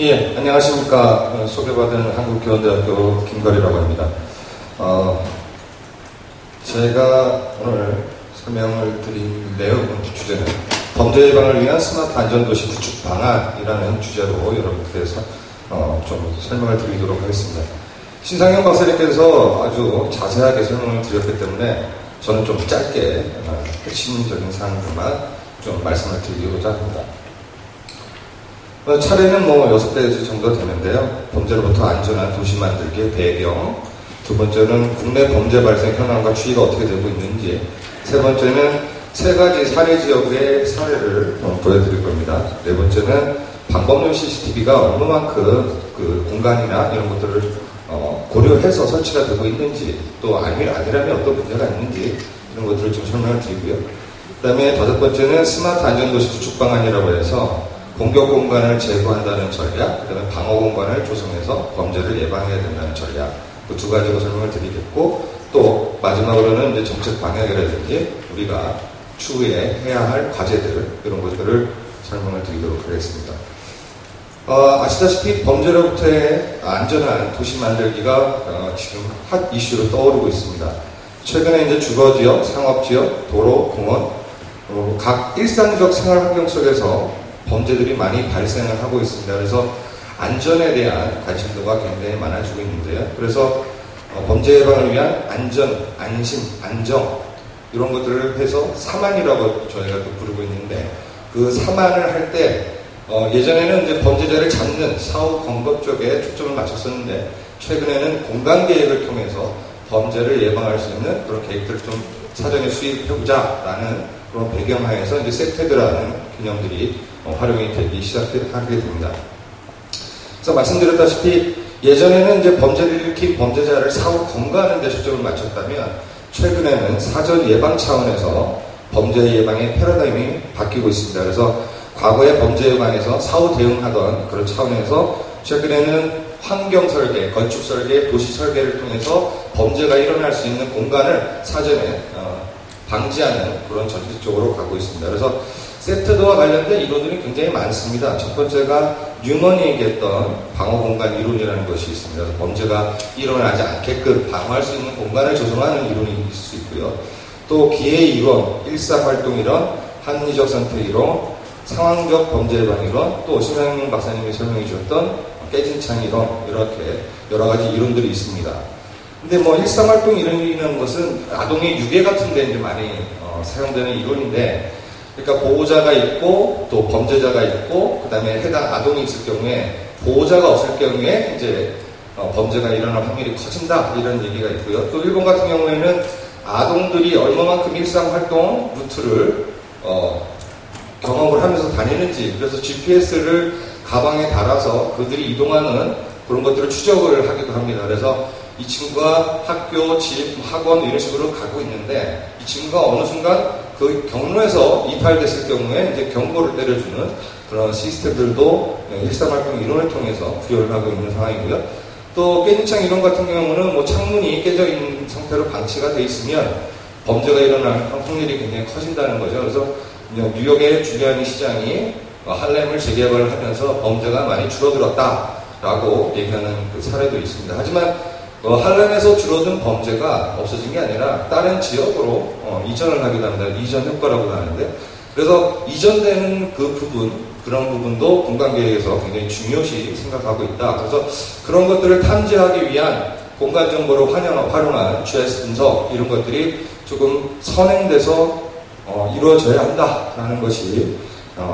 예, 안녕하십니까. 소개받은 한국교원대학교 김거리라고 합니다. 제가 오늘 설명을 드린 내용은 주제는 범죄 예방을 위한 스마트 안전도시 구축 방안이라는 주제로 여러분들께서 좀 설명을 드리도록 하겠습니다. 신상현 박사님께서 아주 자세하게 설명을 드렸기 때문에 저는 좀 짧게 핵심적인 사항들만 좀 말씀을 드리고자 합니다. 차례는 6가지 정도 되는데요. 범죄로부터 안전한 도시 만들기의 배경, 두 번째는 국내 범죄 발생 현황과 추이가 어떻게 되고 있는지, 세 번째는 3가지 사례 지역의 사례를 보여드릴 겁니다. 네 번째는 방법용 CCTV가 얼마만큼 그 공간이나 이런 것들을 고려해서 설치가 되고 있는지, 또 아니라면 어떤 문제가 있는지 이런 것들을 좀 설명을 드리고요. 그 다음에 5번째는 스마트 안전도시 구축 방안이라고 해서 공격 공간을 제거한다는 전략, 그 다음에 방어 공간을 조성해서 범죄를 예방해야 된다는 전략, 그 2가지로 설명을 드리겠고, 또 마지막으로는 이제 정책 방향이라든지 우리가 추후에 해야 할 과제들, 이런 것들을 설명을 드리도록 하겠습니다. 아시다시피 범죄로부터의 안전한 도시 만들기가 지금 핫 이슈로 떠오르고 있습니다. 최근에 이제 주거지역, 상업지역, 도로, 공원, 각 일상적 생활 환경 속에서 범죄들이 많이 발생을 하고 있습니다. 그래서 안전에 대한 관심도가 굉장히 많아지고 있는데요. 그래서 범죄 예방을 위한 안전, 안심, 안정 이런 것들을 해서 사만이라고 저희가 또 부르고 있는데, 그 사만을 할 때 예전에는 이제 범죄자를 잡는 사후 검거 쪽에 초점을 맞췄었는데, 최근에는 공간 계획을 통해서 범죄를 예방할 수 있는 그런 계획들을 좀 사전에 수립해보자라는 그런 배경하에서 이제 세테드라는 개념들이 활용이 되기 시작하게 됩니다. 그래서 말씀드렸다시피 예전에는 이제 범죄를 일으킨 범죄자를 사후 검거하는 데 초점을 맞췄다면, 최근에는 사전 예방 차원에서 범죄 예방의 패러다임이 바뀌고 있습니다. 그래서 과거의 범죄 예방에서 사후 대응하던 그런 차원에서 최근에는 환경 설계, 건축 설계, 도시 설계를 통해서 범죄가 일어날 수 있는 공간을 사전에 방지하는 그런 정책 쪽으로 가고 있습니다. 그래서 세트도와 관련된 이론들이 굉장히 많습니다. 첫 번째가 뉴먼이 얘기했던 방어 공간 이론이라는 것이 있습니다. 그래서 범죄가 일어나지 않게끔 방어할 수 있는 공간을 조성하는 이론이 있을 수 있고요. 또 기회 이론, 일사활동 이론, 합리적 선택 이론, 상황적 범죄 예방 이론, 또 심상영 박사님이 설명해 주셨던 깨진 창 이론, 이렇게 여러 가지 이론들이 있습니다. 근데 일상활동 이론이라는 것은 아동의 유괴 같은 데 이제 많이 사용되는 이론인데, 그러니까 보호자가 있고 또 범죄자가 있고 그 다음에 해당 아동이 있을 경우에 보호자가 없을 경우에 이제 범죄가 일어날 확률이 커진다, 이런 얘기가 있고요. 또 일본 같은 경우에는 아동들이 얼마만큼 일상활동 루트를 경험을 하면서 다니는지, 그래서 GPS를 가방에 달아서 그들이 이동하는 그런 것들을 추적을 하기도 합니다. 그래서 이 친구가 학교, 집, 학원 이런 식으로 가고 있는데, 이 친구가 어느 순간 그 경로에서 이탈됐을 경우에 이제 경고를 때려주는 그런 시스템들도 일상활동 이론을 통해서 구현을 하고 있는 상황이고요. 또 깨진창 이론 같은 경우는 창문이 깨져 있는 상태로 방치가 돼 있으면 범죄가 일어날 확률이 굉장히 커진다는 거죠. 그래서 뉴욕의 줄리아니 시장이 할렘을 재개발을 하면서 범죄가 많이 줄어들었다라고 얘기하는 그 사례도 있습니다. 하지만 할렘에서 줄어든 범죄가 없어진 게 아니라 다른 지역으로 이전을 하기도 합니다. 이전 효과라고 하는데, 그래서 이전되는 그 부분, 그런 부분도 공간계획에서 굉장히 중요시 생각하고 있다. 그래서 그런 것들을 탐지하기 위한 공간 정보를 활용한 GIS 분석, 이런 것들이 조금 선행돼서 이루어져야 한다라는 것이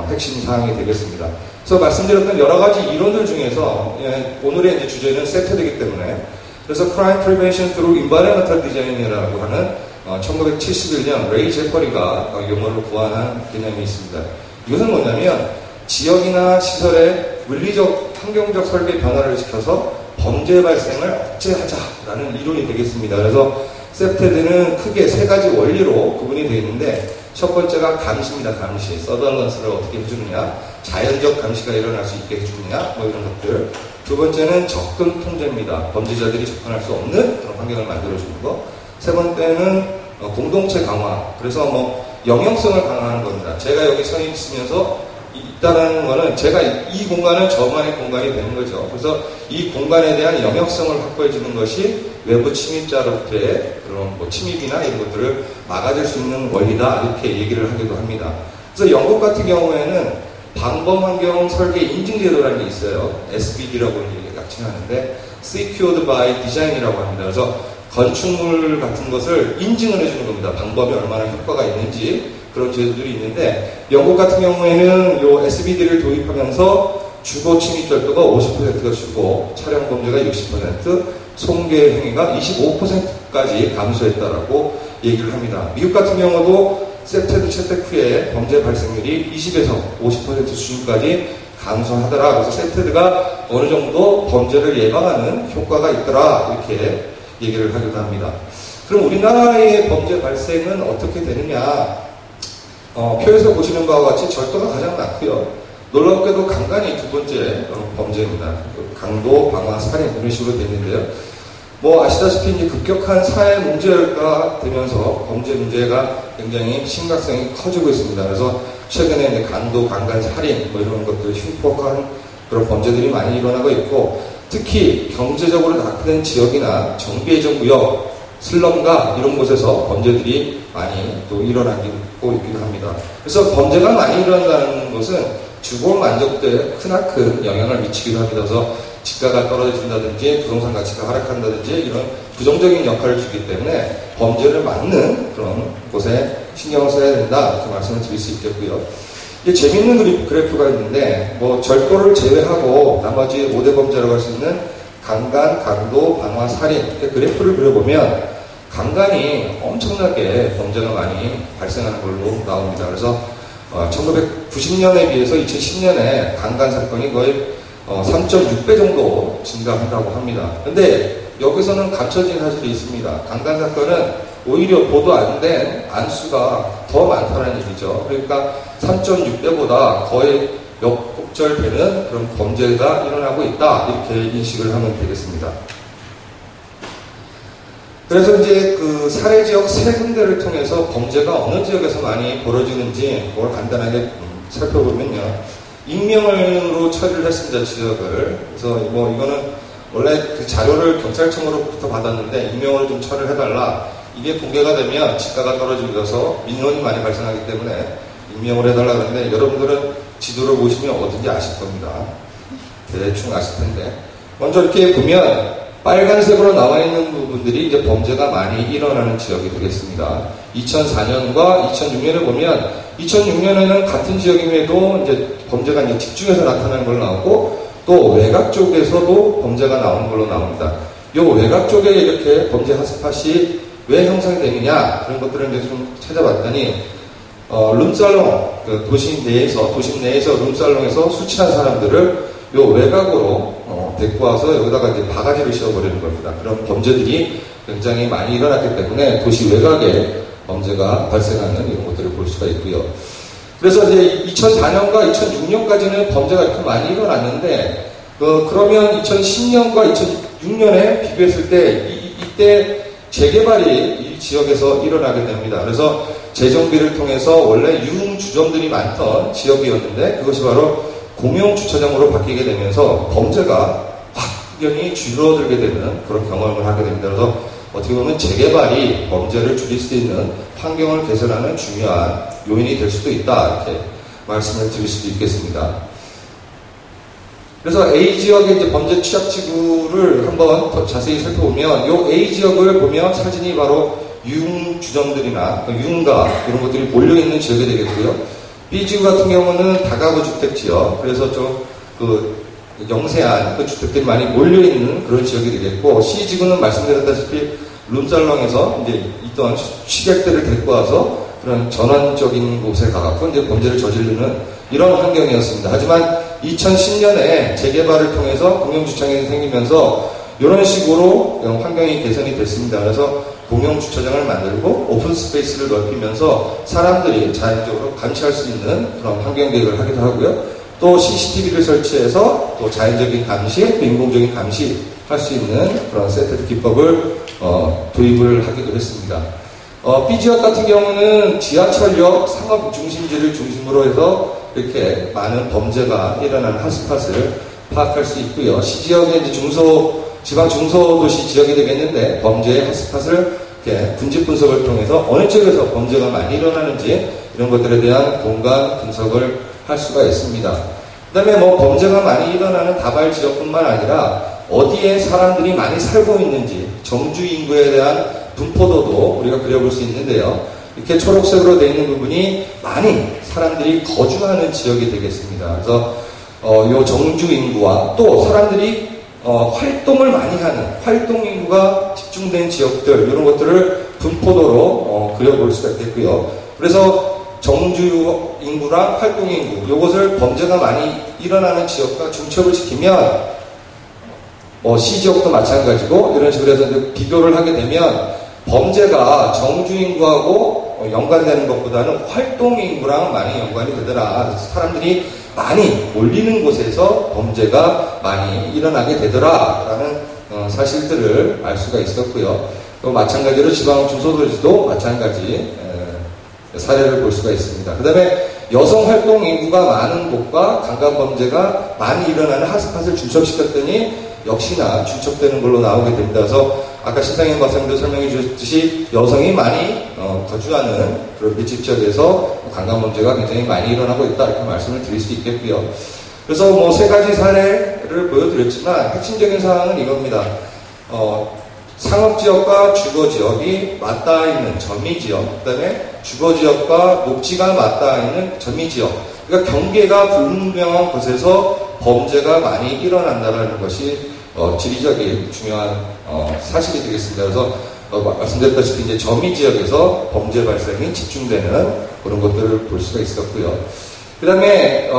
핵심 사항이 되겠습니다. 그래서 말씀드렸던 여러 가지 이론들 중에서 오늘의 이제 주제는 세트이기 때문에, 그래서 Crime Prevention Through Environmental Design이라고 하는 1971년 레이 제퍼리가 용어를 구한한 개념이 있습니다. 이것은 뭐냐면 지역이나 시설의 물리적, 환경적 설계 변화를 시켜서 범죄 발생을 억제하자라는 이론이 되겠습니다. 그래서 세프테드는 크게 3가지 원리로 구분이 되어 있는데, 첫 번째가 감시입니다. 감시. 서덜런스를 어떻게 해주느냐, 자연적 감시가 일어날 수 있게 해주느냐, 이런 것들. 두 번째는 접근 통제입니다. 범죄자들이 접근할 수 없는 그런 환경을 만들어주는 거. 세 번째는 공동체 강화. 그래서 영역성을 강화하는 겁니다. 제가 여기 서 있으면서 있다는 거는 제가 이 공간은 저만의 공간이 되는 거죠. 그래서 이 공간에 대한 영역성을 확보해 주는 것이 외부 침입자로부터의 그런 뭐 침입이나 이런 것들을 막아줄 수 있는 원리다 이렇게 얘기를 하기도 합니다. 그래서 영국 같은 경우에는 방범 환경 설계 인증 제도라는 게 있어요. SBD라고 약칭하는데 Secured by Design이라고 합니다. 그래서 건축물 같은 것을 인증을 해주는 겁니다. 방범이 얼마나 효과가 있는지 그런 제도들이 있는데 영국 같은 경우에는 요 SBD를 도입하면서 주거 침입 절도가 50%가 줄고 차량 범죄가 60%, 손괴 행위가 25%까지 감소했다라고 얘기를 합니다. 미국 같은 경우도 세테드 채택 후에 범죄 발생률이 20에서 50% 수준까지 감소하더라. 그래서 세테드가 어느 정도 범죄를 예방하는 효과가 있더라. 이렇게 얘기를 하기도 합니다. 그럼 우리나라의 범죄 발생은 어떻게 되느냐? 표에서 보시는 바와 같이 절도가 가장 많고요. 놀랍게도 강간이 두 번째 범죄입니다. 강도, 방화, 살인 이런 식으로 되는데요. 뭐 아시다시피 이제 급격한 사회 문제가 되면서 범죄 문제가 굉장히 심각성이 커지고 있습니다. 그래서 최근에 이제 강도, 강간, 살인 뭐 이런 것들 흉폭한 그런 범죄들이 많이 일어나고 있고 특히 경제적으로 낙후된 지역이나 정비해전 구역, 슬럼가 이런 곳에서 범죄들이 많이 또 일어나고 있기도 합니다. 그래서 범죄가 많이 일어난다는 것은 주거 만족도에 크나큰 영향을 미치기도 합니다. 그래서 집가가 떨어진다든지 부동산 가치가 하락한다든지 이런 부정적인 역할을 주기 때문에 범죄를 막는 그런 곳에 신경을 써야 된다 이렇게 말씀을 드릴 수 있겠고요. 이게 재미있는 그래프가 있는데 뭐 절도를 제외하고 나머지 5대 범죄라고 할 수 있는 강간, 강도, 방화, 살인 이렇게 그래프를 그려보면 강간이 엄청나게 범죄가 많이 발생하는 걸로 나옵니다. 그래서 1990년에 비해서 2010년에 강간 사건이 거의 3.6배 정도 증가한다고 합니다. 근데 여기서는 감춰진 사실이 있습니다. 강간 사건은 오히려 보도 안 된 안수가 더 많다는 얘기죠. 그러니까 3.6배보다 거의 몇 곡절 되는 그런 범죄가 일어나고 있다. 이렇게 인식을 하면 되겠습니다. 그래서 이제 그 사례 지역 세 군데를 통해서 범죄가 어느 지역에서 많이 벌어지는지 그걸 간단하게 살펴보면요. 익명으로 처리를 했습니다, 지역을. 그래서 뭐 이거는 원래 그 자료를 경찰청으로부터 받았는데 익명으로 좀 처리를 해달라. 이게 공개가 되면 집가가 떨어지면서 민원이 많이 발생하기 때문에 익명으로 해달라 그러는데 여러분들은 지도를 보시면 어딘지 아실 겁니다. 대충 아실 텐데. 먼저 이렇게 보면 빨간색으로 나와 있는 부분들이 이제 범죄가 많이 일어나는 지역이 되겠습니다. 2004년과 2006년에 보면 2006년에는 같은 지역임에도 이제 범죄가 이제 집중해서 나타나는 걸로 나오고 또 외곽 쪽에서도 범죄가 나오는 걸로 나옵니다. 이 외곽 쪽에 이렇게 범죄 핫스팟이 왜 형성이 되느냐 그런 것들을 이제 좀 찾아봤더니 룸살롱 도심 내에서 룸살롱에서 술 취한 사람들을 요 외곽으로 데리고 와서 여기다가 이제 바가지를 씌워버리는 겁니다. 그런 범죄들이 굉장히 많이 일어났기 때문에 도시 외곽에 범죄가 발생하는 이런 것들을 볼 수가 있고요. 그래서 이제 2004년과 2006년까지는 범죄가 이렇게 많이 일어났는데 그러면 2010년과 2006년에 비교했을 때 이때 재개발이 이 지역에서 일어나게 됩니다. 그래서 재정비를 통해서 원래 유흥주점들이 많던 지역이었는데 그것이 바로 공용주차장으로 바뀌게 되면서 범죄가 확연히 줄어들게 되는 그런 경험을 하게 됩니다. 그래서 어떻게 보면 재개발이 범죄를 줄일 수 있는 환경을 개선하는 중요한 요인이 될 수도 있다 이렇게 말씀을 드릴 수도 있겠습니다. 그래서 A 지역의 이제 범죄 취약지구를 한번 더 자세히 살펴보면 이 A 지역을 보면 사진이 바로 유흥주점들이나 유흥가 이런 것들이 몰려있는 지역이 되겠고요. B 지구 같은 경우는 다가구 주택 지역, 그래서 좀 영세한 그 주택들이 많이 몰려있는 그런 지역이 되겠고, C 지구는 말씀드렸다시피 룸살롱에서 이제 있던 취객들을 데리고 와서 그런 전환적인 곳에 가갖고 이제 범죄를 저지르는 이런 환경이었습니다. 하지만 2010년에 재개발을 통해서 공용주차장이 생기면서 이런 식으로 환경이 개선이 됐습니다. 그래서 공용주차장을 만들고 오픈스페이스를 넓히면서 사람들이 자연적으로 감시할 수 있는 그런 환경 계획을 하기도 하고요. 또 CCTV를 설치해서 또 자연적인 감시, 또 인공적인 감시 할 수 있는 그런 세트 기법을 도입을 하기도 했습니다. B지역 같은 경우는 지하철역 상업 중심지를 중심으로 해서 이렇게 많은 범죄가 일어나는 핫스팟을 파악할 수 있고요. 시지역의 이제 지방 중소도시 지역이 되겠는데 범죄의 핫스팟을 이렇게 군집 분석을 통해서 어느 쪽에서 범죄가 많이 일어나는지 이런 것들에 대한 공간 분석을 할 수가 있습니다. 그 다음에 뭐 범죄가 많이 일어나는 다발 지역뿐만 아니라 어디에 사람들이 많이 살고 있는지 정주 인구에 대한 분포도도 우리가 그려볼 수 있는데요. 이렇게 초록색으로 되어 있는 부분이 많이 사람들이 거주하는 지역이 되겠습니다. 그래서 요 정주 인구와 또 사람들이 활동을 많이 하는 활동 인구가 집중된 지역들 이런 것들을 분포도로 그려볼 수가 있겠고요. 그래서 정주 인구랑 활동 인구 이것을 범죄가 많이 일어나는 지역과 중첩을 시키면 C지역도 마찬가지고 이런 식으로 해서 비교를 하게 되면 범죄가 정주 인구하고 연관되는 것보다는 활동 인구랑 많이 연관이 되더라. 그래서 사람들이 많이 몰리는 곳에서 범죄가 많이 일어나게 되더라라는 사실들을 알 수가 있었고요. 또 마찬가지로 지방 중소도시도 마찬가지 사례를 볼 수가 있습니다. 그 다음에 여성 활동 인구가 많은 곳과 강간 범죄가 많이 일어나는 핫스팟을 중첩시켰더니 역시나 중첩되는 걸로 나오게 됩니다. 그래서 아까 신상현 박사님도 설명해 주셨듯이 여성이 많이 거주하는 그런 밀집 지역에서 강간 범죄가 굉장히 많이 일어나고 있다 이렇게 말씀을 드릴 수 있겠고요. 그래서 뭐 세 가지 사례를 보여드렸지만 핵심적인 사항은 이겁니다. 상업지역과 주거지역이 맞닿아 있는 전미지역, 그 다음에 주거지역과 녹지가 맞닿아 있는 전미지역, 그러니까 경계가 불분명한 곳에서 범죄가 많이 일어난다는 것이 지리적인 중요한 사실이 되겠습니다. 그래서 말씀드렸다시피 이제 전미지역에서 범죄 발생이 집중되는 그런 것들을 볼 수가 있었고요. 그 다음에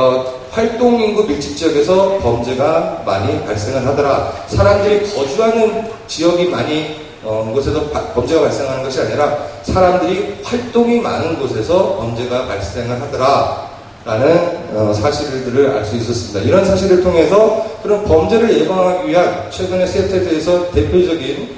활동인구 밀집지역에서 범죄가 많이 발생을 하더라. 사람들이 거주하는 지역이 많이 곳에서 범죄가 발생하는 것이 아니라 사람들이 활동이 많은 곳에서 범죄가 발생을 하더라 라는 사실들을 알 수 있었습니다. 이런 사실을 통해서 그런 범죄를 예방하기 위한 최근의 세태에서 대표적인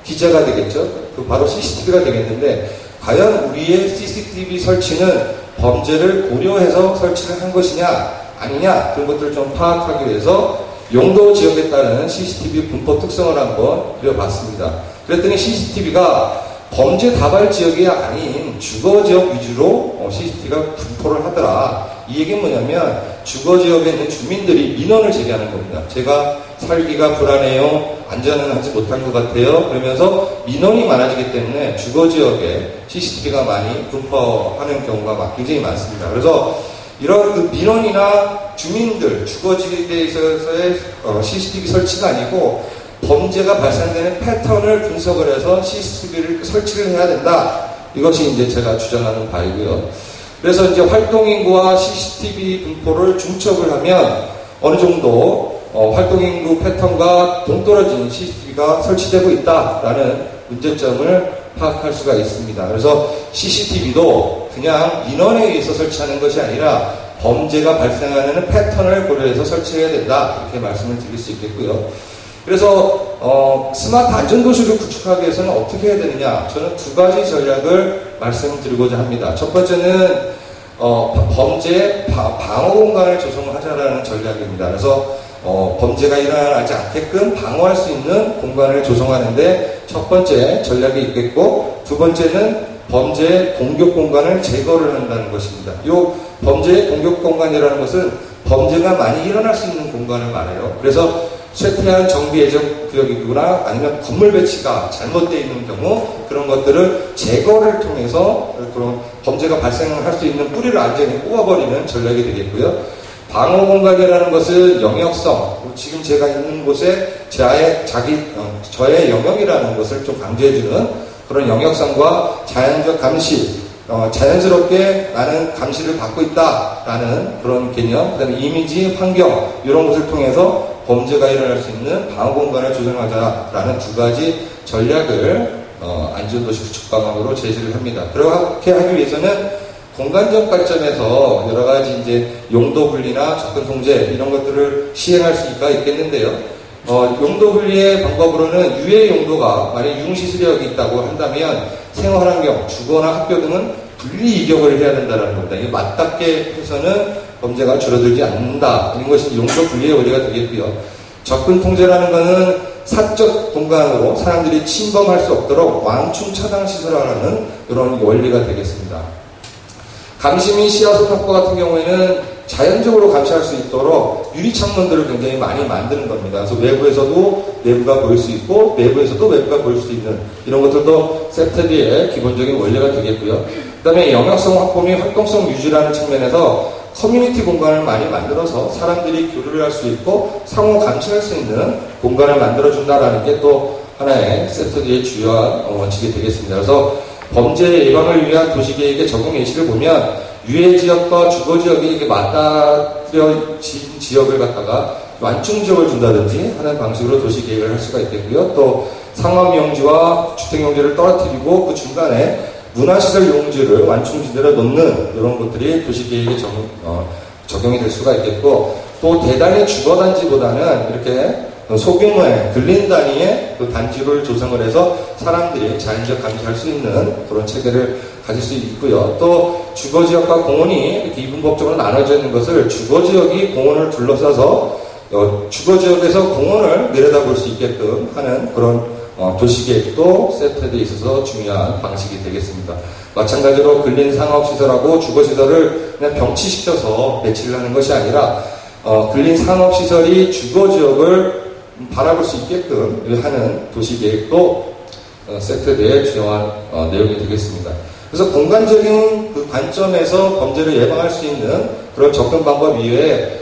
기제가 되겠죠. 그 바로 CCTV가 되겠는데 과연 우리의 CCTV 설치는 범죄를 고려해서 설치를 한 것이냐 아니냐 그런 것들을 좀 파악하기 위해서 용도 지역에 따른 CCTV 분포 특성을 한번 그려봤습니다. 그랬더니 CCTV가 범죄 다발 지역이 아닌 주거 지역 위주로 CCTV가 분포를 하더라. 이 얘기는 뭐냐면 주거 지역에 있는 주민들이 민원을 제기하는 겁니다. 제가 살기가 불안해요. 안전은 하지 못한 것 같아요. 그러면서 민원이 많아지기 때문에 주거 지역에 CCTV가 많이 분포하는 경우가 굉장히 많습니다. 그래서 이런 그 민원이나 주민들 주거지에 있어서의 CCTV 설치가 아니고 범죄가 발생되는 패턴을 분석을 해서 CCTV를 설치를 해야 된다. 이것이 이제 제가 주장하는 바이고요. 그래서 이제 활동인구와 CCTV 분포를 중첩을 하면 어느 정도 활동인구 패턴과 동떨어진 CCTV가 설치되고 있다라는 문제점을 파악할 수가 있습니다. 그래서 CCTV도 그냥 인원에 의해서 설치하는 것이 아니라 범죄가 발생하는 패턴을 고려해서 설치해야 된다. 이렇게 말씀을 드릴 수 있겠고요. 그래서 스마트 안전도시를 구축하기 위해서는 어떻게 해야 되느냐? 저는 두 가지 전략을 말씀드리고자 합니다. 첫 번째는 범죄 방어 공간을 조성하자라는 전략입니다. 그래서 범죄가 일어나지 않게끔 방어할 수 있는 공간을 조성하는데 첫 번째 전략이 있겠고 두 번째는 범죄 공격 공간을 제거를 한다는 것입니다. 이 범죄 공격 공간이라는 것은 범죄가 많이 일어날 수 있는 공간을 말해요. 그래서 쇠퇴한 정비 예정 구역이거나 아니면 건물 배치가 잘못되어 있는 경우 그런 것들을 제거를 통해서 그런 범죄가 발생할 수 있는 뿌리를 완전히 뽑아버리는 전략이 되겠고요. 방어 공간이라는 것은 영역성, 지금 제가 있는 곳에 저의 영역이라는 것을 좀 강조해주는 그런 영역성과 자연적 감시, 자연스럽게 나는 감시를 받고 있다라는 그런 개념, 그 다음에 이미지, 환경 이런 것을 통해서 범죄가 일어날 수 있는 방어 공간을 조성하자라는 두 가지 전략을 안전도시 구축 방안으로 제시를 합니다. 그렇게 하기 위해서는 공간적 관점에서 여러 가지 이제 용도 분리나 접근 통제 이런 것들을 시행할 수가 있겠는데요. 용도 분리의 방법으로는 유해 용도가 만약 융시설력이 있다고 한다면 생활환경, 주거나 학교 등은 분리 이격을 해야 된다는 겁니다. 이게 맞닿게 해서는 범죄가 줄어들지 않는다. 이런 것이 용적 분리의 원리가 되겠고요. 접근 통제라는 것은 사적 공간으로 사람들이 침범할 수 없도록 완충 차단 시설하는 이런 원리가 되겠습니다. 감시 및 시야소 확보 같은 경우에는 자연적으로 감시할 수 있도록 유리창문들을 굉장히 많이 만드는 겁니다. 그래서 외부에서도 내부가 보일 수 있고 내부에서도 외부가 보일 수 있는 이런 것들도 세트D의 기본적인 원리가 되겠고요. 그 다음에 영역성 확보 및 활동성 유지라는 측면에서 커뮤니티 공간을 많이 만들어서 사람들이 교류를 할 수 있고 상호 감시할 수 있는 공간을 만들어준다라는 게 또 하나의 세트D의 주요한 원칙이 되겠습니다. 그래서 범죄 예방을 위한 도시계획의 적용 예시를 보면 유해지역과 주거지역이 이렇게 맞닿아진 지역을 갖다가 완충지역을 준다든지 하는 방식으로 도시계획을 할 수가 있겠고요. 또 상업용지와 주택용지를 떨어뜨리고 그 중간에 문화시설 용지를 완충지대로 놓는 이런 것들이 도시계획에 적용이 될 수가 있겠고, 또 대단히 주거단지보다는 이렇게 소규모의 근린 단위의 그 단지를 조성을 해서 사람들이 자연적 감시할 수 있는 그런 체계를 가질 수 있고요. 또 주거지역과 공원이 이렇게 이분법적으로 나눠져 있는 것을 주거지역이 공원을 둘러싸서 주거지역에서 공원을 내려다볼 수 있게끔 하는 그런 도시계획도 세트에 있어서 중요한 방식이 되겠습니다. 마찬가지로 근린 상업시설하고 주거시설을 그냥 병치시켜서 배치를 하는 것이 아니라 근린 상업시설이 주거지역을 바라볼 수 있게끔 하는 도시계획도 세트의 중요한 내용이 되겠습니다. 그래서 공간적인 그 관점에서 범죄를 예방할 수 있는 그런 접근 방법 이외에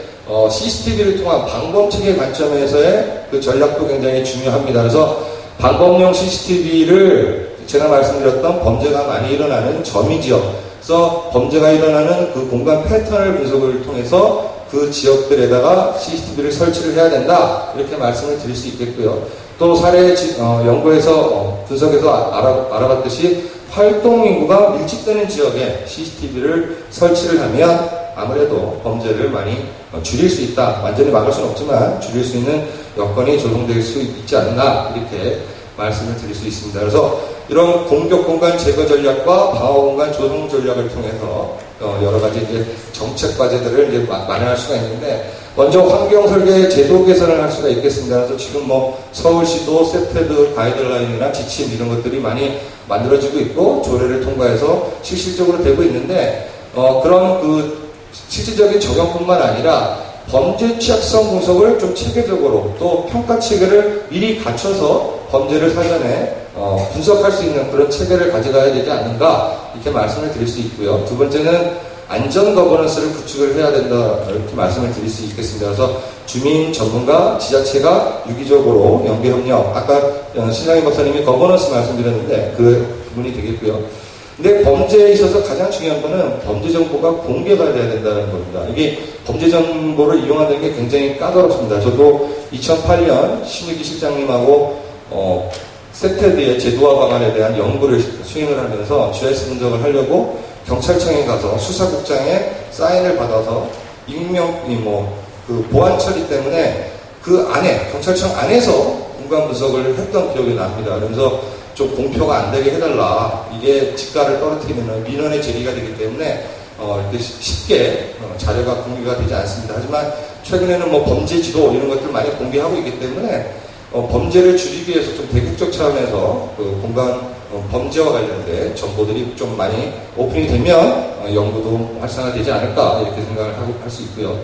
CCTV를 통한 방범체계 관점에서의 그 전략도 굉장히 중요합니다. 그래서 방범용 CCTV를 제가 말씀드렸던 범죄가 많이 일어나는 점유지역에서 범죄가 일어나는 그 공간 패턴을 분석을 통해서 그 지역들에다가 CCTV를 설치를 해야 된다. 이렇게 말씀을 드릴 수 있겠고요. 또 사례 연구에서 분석해서 알아봤듯이 활동인구가 밀집되는 지역에 CCTV를 설치를 하면 아무래도 범죄를 많이 줄일 수 있다. 완전히 막을 수는 없지만 줄일 수 있는 여건이 조성될 수 있지 않나 이렇게 말씀을 드릴 수 있습니다. 그래서 이런 공격 공간 제거 전략과 방어 공간 조성 전략을 통해서 여러 가지 이제 정책 과제들을 이제 마련할 수가 있는데, 먼저 환경 설계 제도 개선을 할 수가 있겠습니다. 그래서 지금 서울시도 세트드 가이드라인이나 지침 이런 것들이 많이 만들어지고 있고 조례를 통과해서 실질적으로 되고 있는데, 그런 그 실질적인 적용뿐만 아니라 범죄 취약성 분석을 좀 체계적으로 또 평가 체계를 미리 갖춰서 범죄를 사전에 분석할 수 있는 그런 체계를 가져가야 되지 않는가 이렇게 말씀을 드릴 수 있고요. 두 번째는 안전 거버넌스를 구축을 해야 된다 이렇게 말씀을 드릴 수 있겠습니다. 그래서 주민 전문가 지자체가 유기적으로 연계 협력, 아까 신장희 박사님이 거버넌스 말씀드렸는데 그 부분이 되겠고요. 근데 범죄에 있어서 가장 중요한 거는 범죄 정보가 공개가 돼야 된다는 겁니다. 이게 범죄 정보를 이용하는 게 굉장히 까다롭습니다. 저도 2008년 신유기 실장님하고 세트D의 제도화 방안에 대한 연구를 수행을 하면서 GIS 분석을 하려고 경찰청에 가서 수사국장의 사인을 받아서 익명이 그 보안 처리 때문에 그 안에 경찰청 안에서 공간 분석을 했던 기억이 납니다. 그래서 좀 공표가 안 되게 해달라. 이게 직가를 떨어뜨리면 민원의 제기가 되기 때문에 이렇게 쉽게 자료가 공개가 되지 않습니다. 하지만 최근에는 범죄 지도 이런 것들 많이 공개하고 있기 때문에 범죄를 줄이기 위해서 좀 대국적 차원에서 그 공간 범죄와 관련된 정보들이 좀 많이 오픈이 되면 연구도 활성화되지 않을까 이렇게 생각을 할 수 있고요.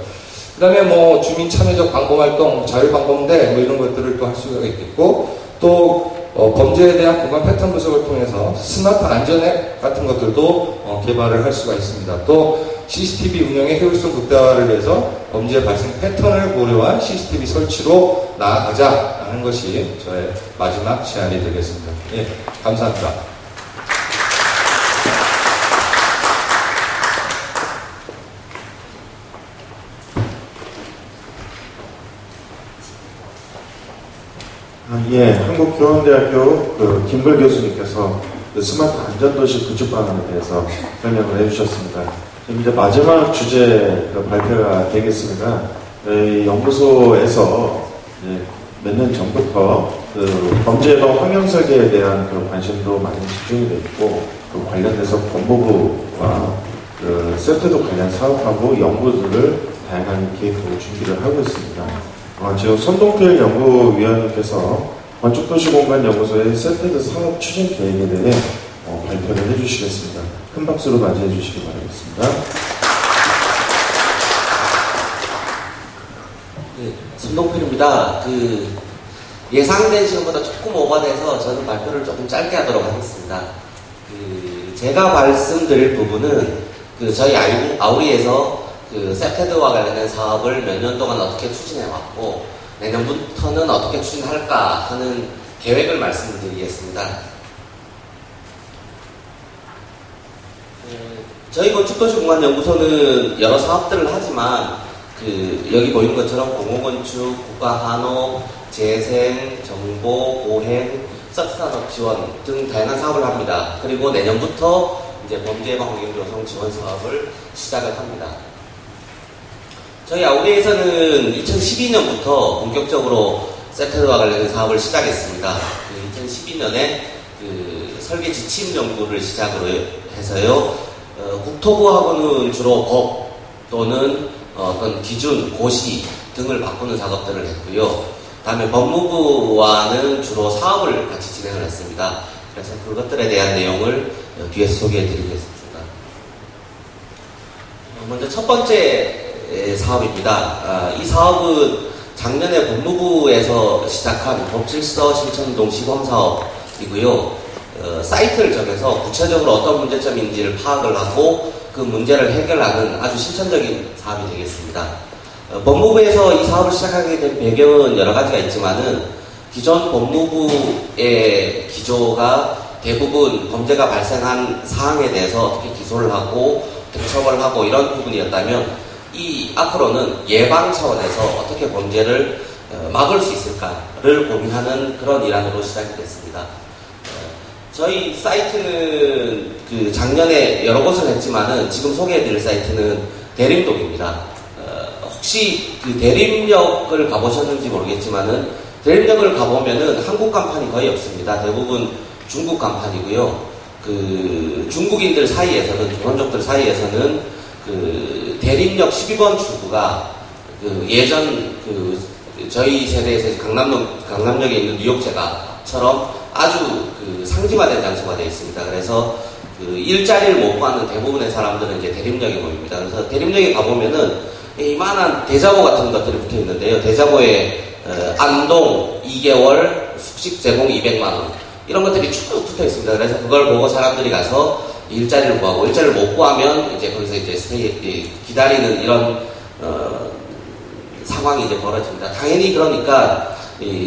그 다음에 주민 참여적 방범활동, 자율방범대 이런 것들을 또 할 수가 있겠고, 또 범죄에 대한 공간 패턴 분석을 통해서 스마트 안전앱 같은 것들도 개발을 할 수가 있습니다. 또 CCTV 운영의 효율성 극대화를 위해서 범죄 발생 패턴을 고려한 CCTV 설치로 나아가자라는 것이 저의 마지막 제안이 되겠습니다. 예, 감사합니다. 예, 한국교원대학교 김글 교수님께서 스마트 안전도시 구축 방안에 대해서 설명을 해주셨습니다. 지금 이제 마지막 주제 발표가 되겠습니다. 저희 연구소에서 몇 년 전부터 범죄 예방 환경 설계에 대한 관심도 많이 집중이 되어 있고, 그 관련돼서 법무부와 그 세트도 관련 사업하고 연구들을 다양하게 계획하고 준비를 하고 있습니다. 지금 손동필 연구위원님께서 건축도시공간연구소의 세트드 사업 추진 계획에 대해 발표를 해주시겠습니다. 큰 박수로 맞이해 주시기 바라겠습니다. 네, 손동필입니다. 예상된 시간보다 조금 오버돼서 저는 발표를 조금 짧게 하도록 하겠습니다. 제가 말씀드릴 부분은 저희 아우리에서 세트드와 관련된 사업을 몇 년 동안 어떻게 추진해왔고 내년부터는 어떻게 추진할까 하는 계획을 말씀드리겠습니다. 저희 건축도시공간연구소는 여러 사업들을 하지만 여기 보이는 것처럼 공공건축, 국가한옥, 재생, 정보, 보행, 서트산업 지원 등 다양한 사업을 합니다. 그리고 내년부터 이제 범죄예방 환경조성 지원 사업을 시작을 합니다. 저희 아우리에서는 2012년부터 본격적으로 세트드와 관련된 사업을 시작했습니다. 2012년에 설계 지침 연구를 시작으로 해서요. 국토부하고는 주로 법 또는 어떤 기준, 고시 등을 바꾸는 작업들을 했고요. 다음에 법무부와는 주로 사업을 같이 진행을 했습니다. 그래서 그것들에 대한 내용을 뒤에서 소개해 드리겠습니다. 먼저 첫 번째 사업입니다. 이 사업은 작년에 법무부에서 시작한 법질서 신천동 시범사업이고요. 사이트를 정해서 구체적으로 어떤 문제점인지를 파악을 하고 그 문제를 해결하는 아주 실천적인 사업이 되겠습니다. 법무부에서 이 사업을 시작하게 된 배경은 여러 가지가 있지만은 기존 법무부의 기조가 대부분 범죄가 발생한 사항에 대해서 어떻게 기소를 하고 처벌을 하고 이런 부분이었다면 앞으로는 예방 차원에서 어떻게 범죄를 막을 수 있을까를 고민하는 그런 일환으로 시작이 됐습니다. 저희 사이트는 작년에 여러 곳을 했지만은 지금 소개해드릴 사이트는 대림동입니다. 혹시 대림역을 가보셨는지 모르겠지만은 대림역을 가보면은 한국 간판이 거의 없습니다. 대부분 중국 간판이고요. 중국인들 사이에서는 조선족들 사이에서는 대림역 12번 출구가 예전 저희 세대에서 강남역에 있는 뉴욕제가처럼 아주 상징화된 장소가 되어 있습니다. 그래서 일자리를 못 구하는 대부분의 사람들은 이제 대림역에 모입니다. 그래서 대림역에 가보면은 이만한 대자보 같은 것들이 붙어 있는데요. 대자보에 안동 2개월 숙식 제공 200만원 이런 것들이 쭉 붙어 있습니다. 그래서 그걸 보고 사람들이 가서 일자리를 구하고 일자리를 못 구하면 이제 거기서 이제 기다리는 이런 상황이 이제 벌어집니다. 당연히 그러니까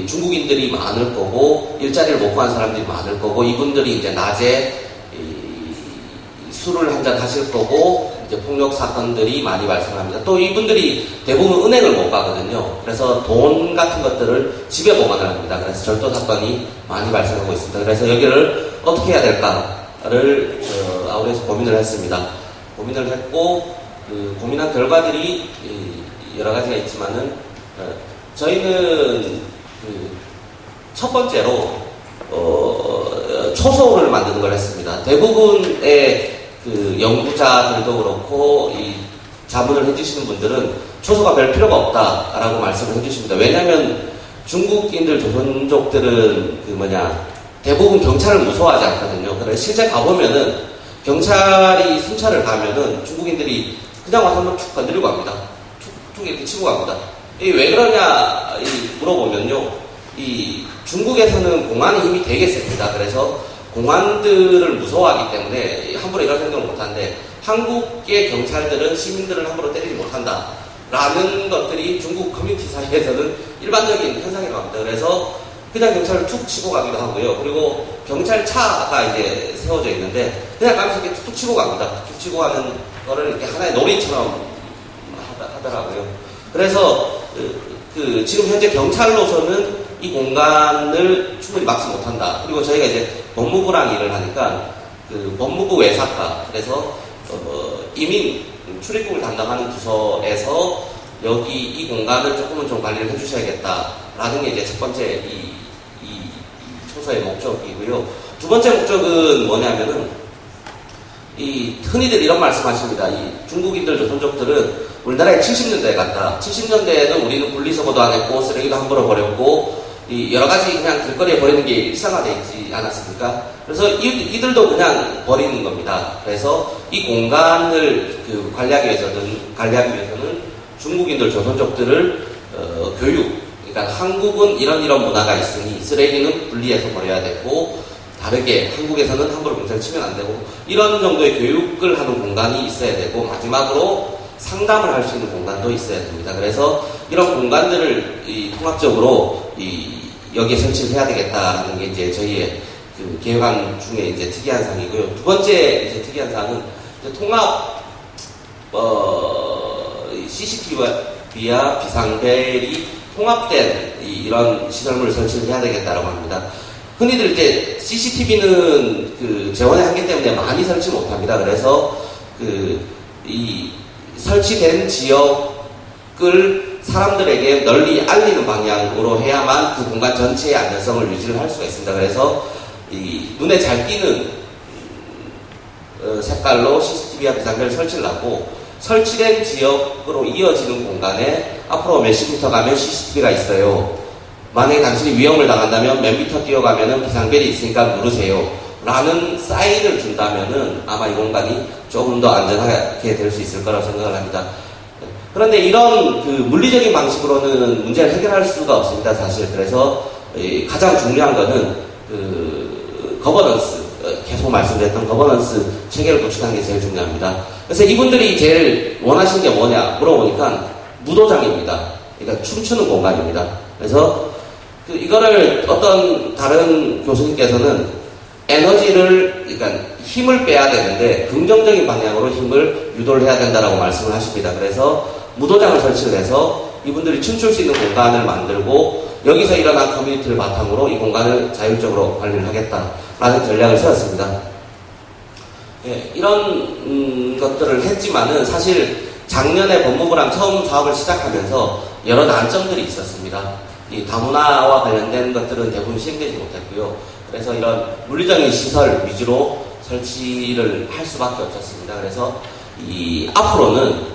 중국인들이 많을 거고 일자리를 못 구한 사람들이 많을 거고 이분들이 이제 낮에 술을 한잔 하실 거고 이제 폭력 사건들이 많이 발생합니다. 또 이분들이 대부분 은행을 못 가거든요. 그래서 돈 같은 것들을 집에 보관을 합니다. 그래서 절도 사건이 많이 발생하고 있습니다. 그래서 여기를 어떻게 해야 될까를 아우리에서 고민을 했습니다. 고민을 했고 고민한 결과들이 여러 가지가 있지만은 저희는 첫 번째로 초소를 만드는 걸 했습니다. 대부분의 연구자들도 그렇고 이 자문을 해주시는 분들은 초소가 별 필요가 없다라고 말씀을 해주십니다. 왜냐하면 중국인들 조선족들은 대부분 경찰을 무서워하지 않거든요. 그래서 실제 가보면은 경찰이 순찰을 가면은 중국인들이 그냥 와서 한번 툭 건드리고 갑니다. 툭 이렇게 치고 갑니다. 왜 그러냐 물어보면요. 중국에서는 공안의 힘이 되게 셉니다. 그래서 공안들을 무서워하기 때문에 함부로 이런 생각을 못하는데 한국의 경찰들은 시민들을 함부로 때리지 못한다. 라는 것들이 중국 커뮤니티 사이에서는 일반적인 현상이라고 합니다. 그래서 그냥 경찰을 툭 치고 가기도 하고요. 그리고 경찰차가 이제 세워져 있는데 그냥 가면서 이렇게 툭툭 치고 갑니다. 툭툭 치고 가는 거를 이렇게 하나의 놀이처럼 하더라고요. 그래서 지금 현재 경찰로서는 이 공간을 충분히 막지 못한다. 그리고 저희가 이제 법무부랑 일을 하니까 법무부 외사과 그래서 이민 출입국을 담당하는 부서에서 여기 이 공간을 조금은 좀 관리를 해주셔야겠다라는 게 이제 첫 번째 이 초서의 목적이고요. 두 번째 목적은 뭐냐면은 흔히들 이런 말씀 하십니다. 이 중국인들 조선족들은 우리나라에 70년대에 갔다. 70년대에는 우리는 분리수거도 안 했고, 쓰레기도 함부로 버렸고, 여러 가지 그냥 길거리에 버리는 게 일상화되어 있지 않았습니까? 그래서 이들도 그냥 버리는 겁니다. 그래서 이 공간을 관리하기 위해서는 중국인들 조선족들을 교육, 그러니까 한국은 이런 문화가 있으니 쓰레기는 분리해서 버려야 되고, 다르게 한국에서는 함부로 경찰 치면 안 되고, 이런 정도의 교육을 하는 공간이 있어야 되고, 마지막으로 상담을 할 수 있는 공간도 있어야 됩니다. 그래서 이런 공간들을 통합적으로 여기에 설치를 해야 되겠다라는 게 이제 저희의 계획안 중에 이제 특이한 사항이고요. 두 번째 이제 특이한 사항은 이제 통합 CCTV와 비상벨이 통합된 이런 시설물을 설치를 해야 되겠다라고 합니다. 흔히들 이제 CCTV는 재원의 한계 때문에 많이 설치 못합니다. 그래서 이 설치된 지역을 사람들에게 널리 알리는 방향으로 해야만 그 공간 전체의 안전성을 유지를 할 수가 있습니다. 그래서 이 눈에 잘 띄는 색깔로 CCTV와 비상벨을 설치를 하고, 설치된 지역으로 이어지는 공간에 앞으로 몇십 미터 가면 CCTV가 있어요. 만약에 당신이 위험을 당한다면 몇 미터 뛰어가면 비상벨이 있으니까 누르세요 라는 사인을 준다면은 아마 이 공간이 조금 더 안전하게 될 수 있을 거라고 생각을 합니다. 그런데 이런 물리적인 방식으로는 문제를 해결할 수가 없습니다, 사실. 그래서 가장 중요한 거는 거버넌스, 계속 말씀드렸던 거버넌스 체계를 구축하는 게 제일 중요합니다. 그래서 이분들이 제일 원하시는 게 뭐냐 물어보니까 무도장입니다. 그러니까 춤추는 공간입니다. 그래서 이거를 어떤 다른 교수님께서는 에너지를, 그러니까 힘을 빼야 되는데 긍정적인 방향으로 힘을 유도를 해야 된다라고 말씀을 하십니다. 그래서 무도장을 설치를 해서 이분들이 춤출 수 있는 공간을 만들고, 여기서 일어난 커뮤니티를 바탕으로 이 공간을 자율적으로 관리를 하겠다라는 전략을 세웠습니다. 예, 이런 것들을 했지만은 사실 작년에 법무부랑 처음 사업을 시작하면서 여러 난점들이 있었습니다. 이 다문화와 관련된 것들은 대부분 시행되지 못했고요. 그래서 이런 물리적인 시설 위주로 설치를 할 수밖에 없었습니다. 그래서 앞으로는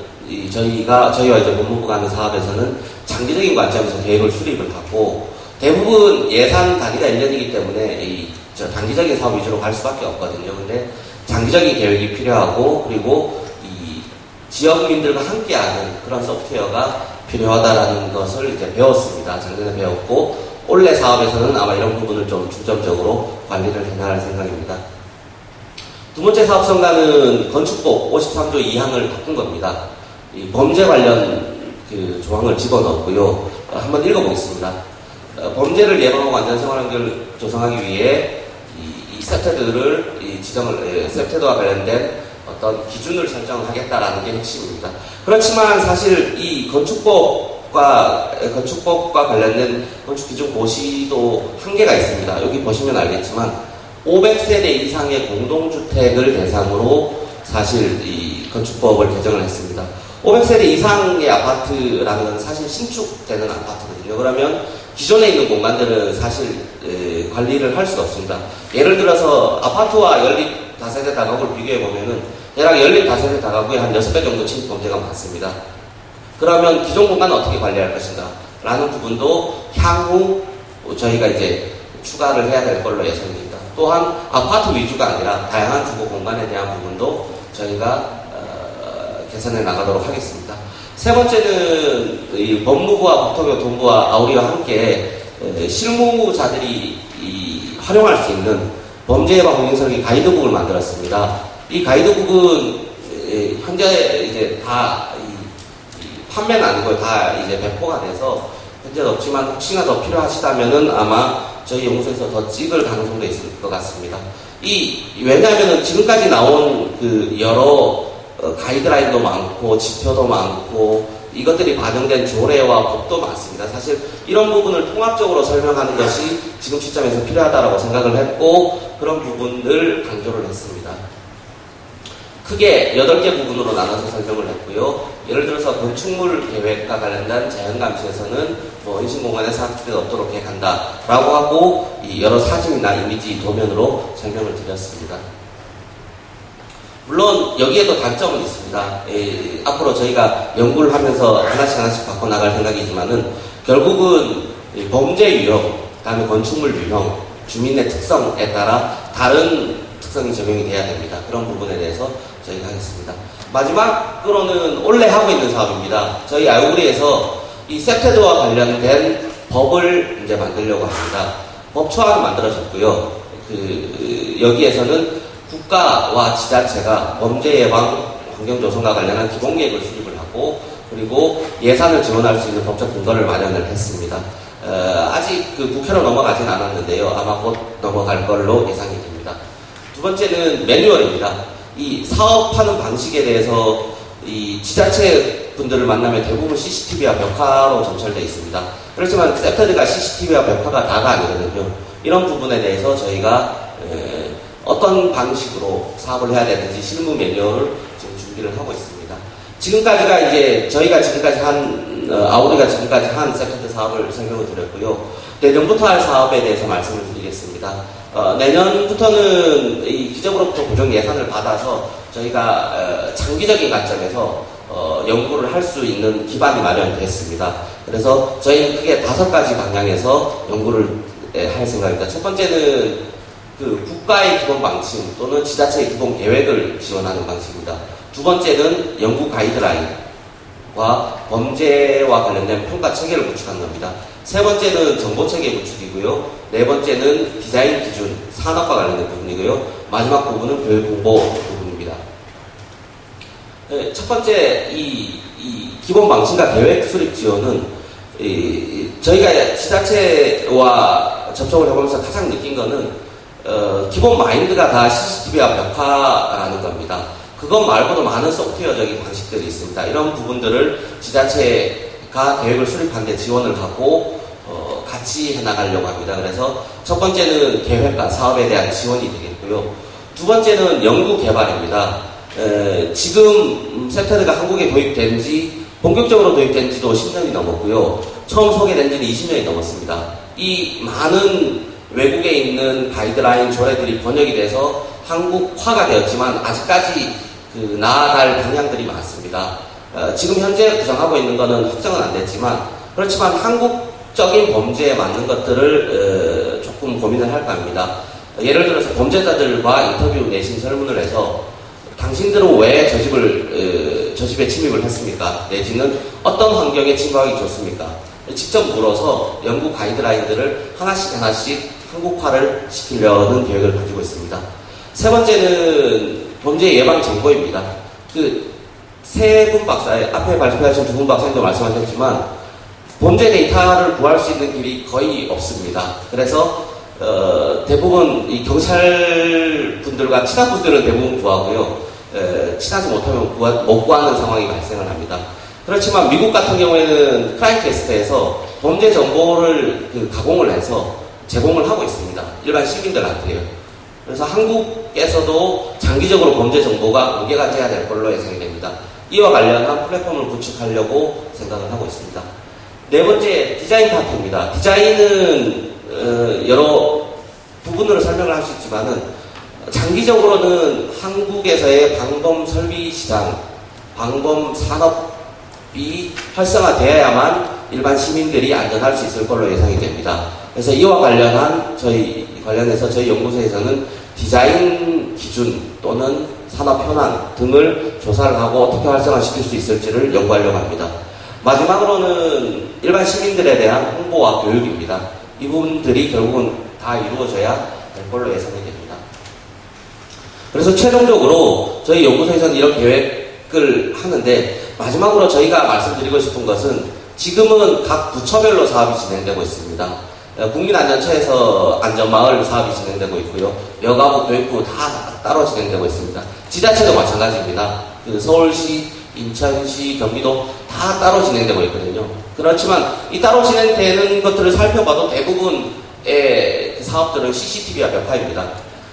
저희와 이제 법무부가 하는 사업에서는 장기적인 관점에서 계획을 수립을 하고, 대부분 예산 단위가 1년이기 때문에 단기적인 사업 위주로 갈 수밖에 없거든요. 근데 장기적인 계획이 필요하고, 그리고 이 지역민들과 함께하는 그런 소프트웨어가 필요하다라는 것을 이제 배웠습니다. 작년에 배웠고, 올해 사업에서는 아마 이런 부분을 좀 중점적으로 관리를 해나갈 생각입니다. 두 번째 사업 성과는 건축법 53조 2항을 바꾼 겁니다. 이 범죄 관련 조항을 집어넣었고요. 한번 읽어보겠습니다. 범죄를 예방하고 안전생활 환경을 조성하기 위해 이 세태들을 세태와 관련된 어떤 기준을 설정하겠다라는 게 핵심입니다. 그렇지만 사실 이 건축법과 관련된 건축기준 고시도 한계가 있습니다. 여기 보시면 알겠지만 500세대 이상의 공동주택을 대상으로 사실 이 건축법을 개정을 했습니다. 500세대 이상의 아파트라는 건 사실 신축되는 아파트거든요. 그러면 기존에 있는 공간들은 사실 관리를 할 수가 없습니다. 예를 들어서 아파트와 연립 다세대 다가구를 비교해 보면은 대략 연립 다세대 다가구에 한 6배 정도 침입 범죄가 많습니다. 그러면 기존 공간은 어떻게 관리할 것인가 라는 부분도 향후 저희가 이제 추가를 해야 될 걸로 예상됩니다. 또한 아파트 위주가 아니라 다양한 주거 공간에 대한 부분도 저희가 개선해 나가도록 하겠습니다. 세 번째는 이 법무부와 국토교통부와 아우리와 함께 실무자들이 활용할 수 있는 범죄 예방 공인설계 가이드북을 만들었습니다. 이 가이드북은 현재 이제 다 판매는 아니고 다 이제 배포가 돼서 현재는 없지만 혹시나 더 필요하시다면은 아마 저희 연구소에서 더 찍을 가능성도 있을 것 같습니다. 왜냐하면은 지금까지 나온 여러 가이드라인도 많고 지표도 많고 이것들이 반영된 조례와 법도 많습니다. 사실 이런 부분을 통합적으로 설명하는 것이 지금 시점에서 필요하다고 생각을 했고 그런 부분을 강조를 했습니다. 크게 8개 부분으로 나눠서 설명을 했고요. 예를 들어서 건축물 계획과 관련된 자연감시에서는 인신공간에 사각지대가 없도록 계획한다라고 하고 여러 사진이나 이미지 도면으로 설명을 드렸습니다. 물론 여기에도 단점은 있습니다. 앞으로 저희가 연구를 하면서 하나씩 바꿔나갈 생각이지만은 결국은 범죄 유형, 그다음에 건축물 유형, 주민의 특성에 따라 다른 특성이 적용이 돼야 됩니다. 그런 부분에 대해서 저희가 하겠습니다. 마지막으로는 원래 하고 있는 사업입니다. 저희 아이오리에서 이 세테드와 관련된 법을 이제 만들려고 합니다. 법 초안은 만들어졌고요. 여기에서는 국가와 지자체가 범죄 예방, 환경 조성과 관련한 기본 계획을 수립을 하고 그리고 예산을 지원할 수 있는 법적 근거를 마련을 했습니다. 아직 국회로 넘어가진 않았는데요. 아마 곧 넘어갈 걸로 예상이 됩니다. 두 번째는 매뉴얼입니다. 이 사업하는 방식에 대해서 이 지자체 분들을 만나면 대부분 CCTV와 벽화로 점철되어 있습니다. 그렇지만 세터드가 CCTV와 벽화가 다가 아니거든요. 이런 부분에 대해서 저희가 어떤 방식으로 사업을 해야 되는지 실무 매뉴얼을 지금 준비를 하고 있습니다. 지금까지가 이제 저희가 지금까지 아우리가 지금까지 한 세컨드 사업을 설명을 드렸고요. 내년부터 할 사업에 대해서 말씀을 드리겠습니다. 내년부터는 이 기적으로부터 고정 예산을 받아서 저희가 장기적인 관점에서 연구를 할 수 있는 기반이 마련됐습니다. 그래서 저희는 크게 5가지 방향에서 연구를 할 생각입니다. 첫 번째는 국가의 기본 방침 또는 지자체의 기본 계획을 지원하는 방식입니다. 두 번째는 연구 가이드라인과 범죄와 관련된 평가 체계를 구축하는 겁니다. 세 번째는 정보 체계 구축이고요. 네 번째는 디자인 기준, 산업과 관련된 부분이고요. 마지막 부분은 교육 홍보 부분입니다. 첫 번째 이 기본 방침과 계획 수립 지원은 저희가 지자체와 접촉을 해보면서 가장 느낀 거는 기본 마인드가 다 CCTV와 벽화라는 겁니다. 그것 말고도 많은 소프트웨어적인 방식들이 있습니다. 이런 부분들을 지자체가 계획을 수립하는 데 지원을 하고 같이 해나가려고 합니다. 그래서 첫 번째는 계획과 사업에 대한 지원이 되겠고요. 두 번째는 연구 개발입니다. 지금 세테드가 한국에 본격적으로 도입된 지도 10년이 넘었고요. 처음 소개된 지는 20년이 넘었습니다. 이 많은 외국에 있는 가이드라인 조례들이 번역이 돼서 한국화가 되었지만 아직까지 나아갈 방향들이 많습니다. 지금 현재 구성하고 있는 것은 확정은 안 됐지만 그렇지만 한국적인 범죄에 맞는 것들을 조금 고민을 할까 합니다. 예를 들어서 범죄자들과 인터뷰 내신 설문을 해서 당신들은 왜 저 집에 침입을 했습니까? 내지는 어떤 환경에 침입하기 좋습니까? 직접 물어서 연구 가이드라인들을 하나씩 한국화를 시키려는 계획을 가지고 있습니다. 세 번째는 범죄 예방 정보입니다. 세 분 박사, 앞에 발표하신 두 분 박사님도 말씀하셨지만 범죄 데이터를 구할 수 있는 길이 거의 없습니다. 그래서 대부분 이 경찰 분들과 친한 분들은 대부분 구하고요. 친하지 못하면 못 구하는 상황이 발생을 합니다. 그렇지만 미국 같은 경우에는 크라임캐스트에서 범죄 정보를 가공을 해서 제공을 하고 있습니다. 일반 시민들한테요. 그래서 한국에서도 장기적으로 범죄 정보가 공개가 돼야 될 걸로 예상이 됩니다. 이와 관련한 플랫폼을 구축하려고 생각을 하고 있습니다. 네 번째, 디자인 파트입니다. 디자인은 여러 부분으로 설명을 할 수 있지만은 장기적으로는 한국에서의 방범 설비 시장, 방범 산업이 활성화되어야만 일반 시민들이 안전할 수 있을 걸로 예상이 됩니다. 그래서 이와 관련해서 저희 연구소에서는 디자인 기준 또는 산업 현황 등을 조사를 하고 어떻게 활성화시킬 수 있을지를 연구하려고 합니다. 마지막으로는 일반 시민들에 대한 홍보와 교육입니다. 이 부분들이 결국은 다 이루어져야 될 걸로 예상이 됩니다. 그래서 최종적으로 저희 연구소에서는 이런 계획을 하는데 마지막으로 저희가 말씀드리고 싶은 것은 지금은 각 부처별로 사업이 진행되고 있습니다. 국민안전처에서 안전마을 사업이 진행되고 있고요. 여가부, 교육부 다 따로 진행되고 있습니다. 지자체도 마찬가지입니다. 서울시, 인천시, 경기도 다 따로 진행되고 있거든요. 그렇지만 이 따로 진행되는 것들을 살펴봐도 대부분의 사업들은 CCTV와 벽화입니다.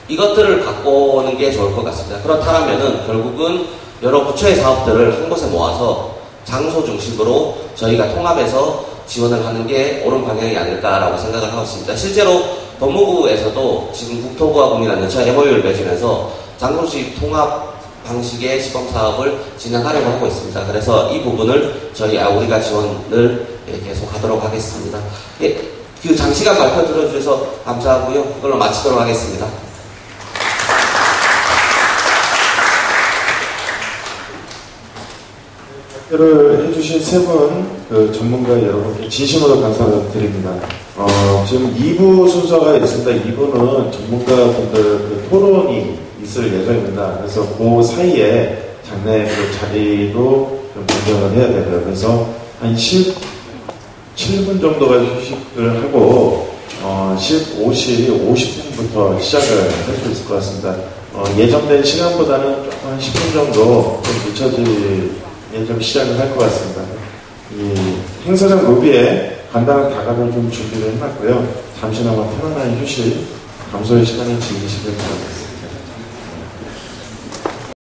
이것들을 갖고 오는 게 좋을 것 같습니다. 그렇다면은 결국은 여러 부처의 사업들을 한 곳에 모아서 장소 중심으로 저희가 통합해서 지원을 하는 게 옳은 방향이 아닐까라고 생각을 하고 있습니다. 실제로 법무부에서도 지금 국토부와 국민안전처 MOU를 맺으면서 장소식 통합 방식의 시범 사업을 진행하려고 하고 있습니다. 그래서 이 부분을 저희 우리가 지원을 계속하도록 하겠습니다. 예, 그 장시간 발표 들어주셔서 감사하고요. 이걸로 마치도록 하겠습니다. 발표를 해주신 세 분 전문가 여러분께 진심으로 감사드립니다. 지금 2부 순서가 있습니다. 2부는 전문가분들 토론이 있을 예정입니다. 그래서 그 사이에 장내 자리도 좀 변경을 해야 되고요. 그래서 한 17분 정도가 휴식을 하고 15시 50분부터 시작을 할 수 있을 것 같습니다. 예정된 시간보다는 조금 한 10분 정도 좀 늦춰지게 좀 시작을 할 것 같습니다. 이 행사장 로비에 간단한 다가를 좀 준비를 해놨고요. 잠시나마 편안한 휴식, 감소의 시간을 즐기시길 바랍니다.